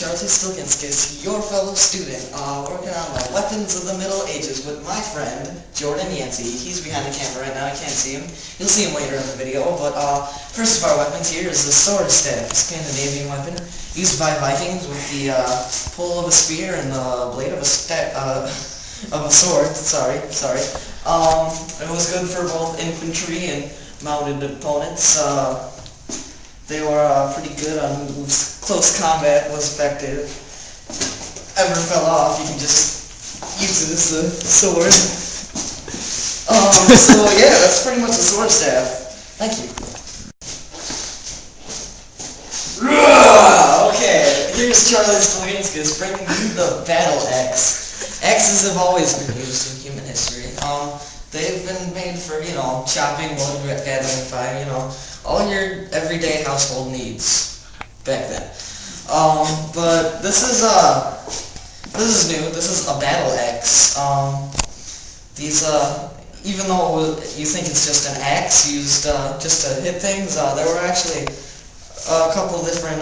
Charlie Stilkinskis, your fellow student, working on my Weapons of the Middle Ages with my friend, Jordan Yancey. He's behind the camera right now, I can't see him. You'll see him later in the video, but first of our weapons here is the sword staff, a Scandinavian weapon, used by Vikings with the pull of a spear and the blade of a sword, sorry. It was good for both infantry and mounted opponents. They were pretty good on moves. Close combat was effective. Ever fell off, you can just use it as a sword. So yeah, that's pretty much the sword staff. Thank you. Okay, here's Charlie Stilkinskis bringing you the battle axe. Axes have always been used in human history. They've been made for, chopping wood, gathering fire, all your everyday household needs back then. But this is new. This is a battle axe. Even though you think it's just an axe used just to hit things, there were actually a couple different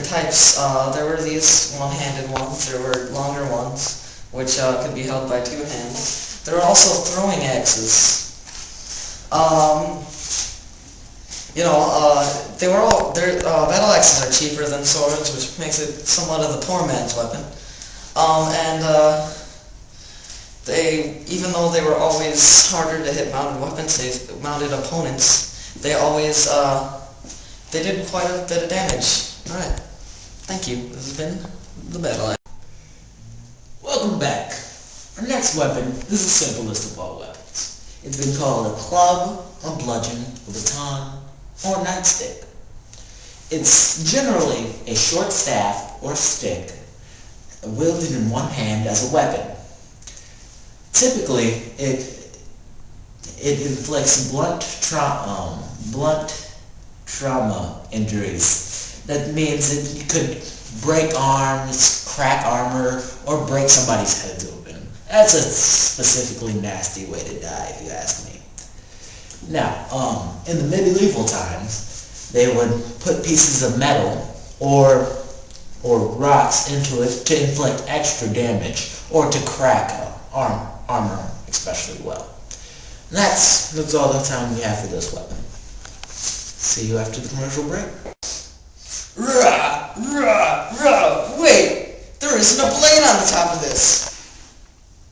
types. There were these one-handed ones. There were longer ones, which could be held by two hands. There are also throwing axes. Battle axes are cheaper than swords, which makes it somewhat of the poor man's weapon. Even though they were always harder to hit mounted opponents, they always, they did quite a bit of damage. Alright, thank you. This has been the battle axe. Welcome back. Our next weapon is the simplest of all weapons. It's been called a club, a bludgeon, a baton, or a nightstick. It's generally a short staff or stick wielded in one hand as a weapon. Typically, it inflicts blunt trauma injuries. That means that you could break arms, crack armor, or break somebody's heads open. That's a specifically nasty way to die, if you ask me. Now, in the medieval times, they would put pieces of metal or rocks into it to inflict extra damage or to crack armor especially well. And that's all the time we have for this weapon. See you after the commercial break. Wait, there isn't a blade on the top of this.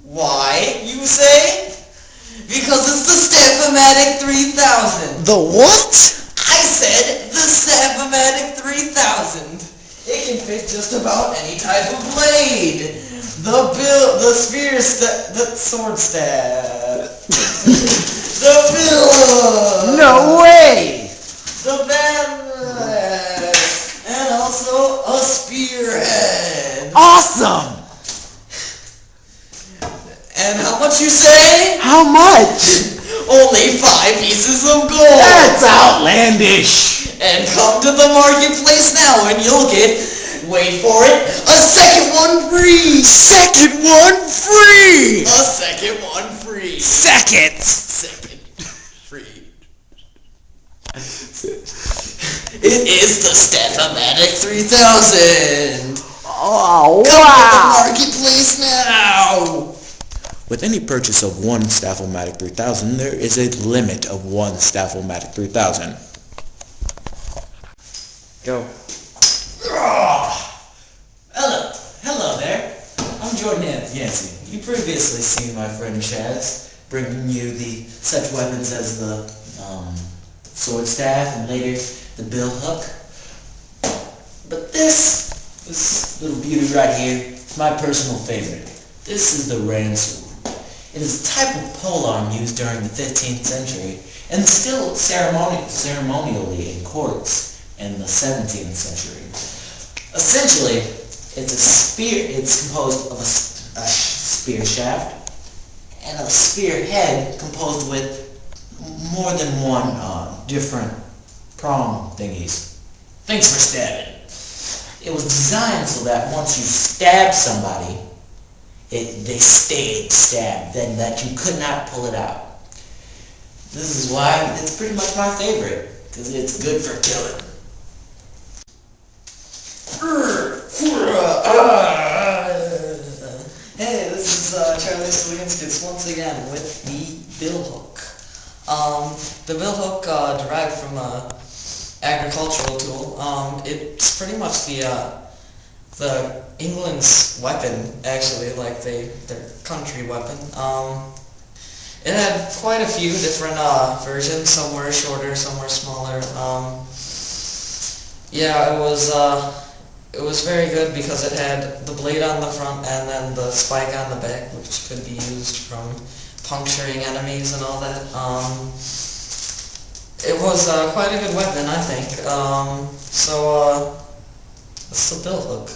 Why, you say? Because it's the Staff-O-Matic 3000. The what? I said the Staff-O-Matic 3000. It can fit just about any type of blade. The sword staff. The pillow. No way! The battle axe. And also a spearhead. Awesome! And how much you say? How much? Only 5 pieces of gold. That's outlandish. And come to the marketplace now and you'll get, wait for it, a second one free. Second one free. A second one free. Second free. It is the Staff-O-Matic 3000. Oh, Come wow. to the marketplace now. With any purchase of one Staff-O-Matic 3000, there is a limit of one Staff-O-Matic 3000. Go. Hello there. I'm Jordan Yancey. You previously seen my friend Chaz bringing you such weapons as the sword staff and later the bill hook. But this little beauty right here is my personal favorite. This is the ransword. It is a type of polearm used during the 15th century and still ceremonially in courts in the 17th century. Essentially, it's a spear. It's composed of a spear shaft and a spear head composed with more than one different prong thingies. Thanks for stabbing. It was designed so that once you stab somebody, they stayed stabbed, then that you could not pull it out. This is why it's pretty much my favorite, because it's good for killing. Sliginskis once again with the billhook. The billhook derived from a agricultural tool. It's pretty much the England's weapon, actually, like their country weapon. It had quite a few different versions. Some were shorter, some were smaller. Yeah, it was very good because it had the blade on the front and then the spike on the back, which could be used from puncturing enemies and all that. It was quite a good weapon, I think. So, that's the billhook.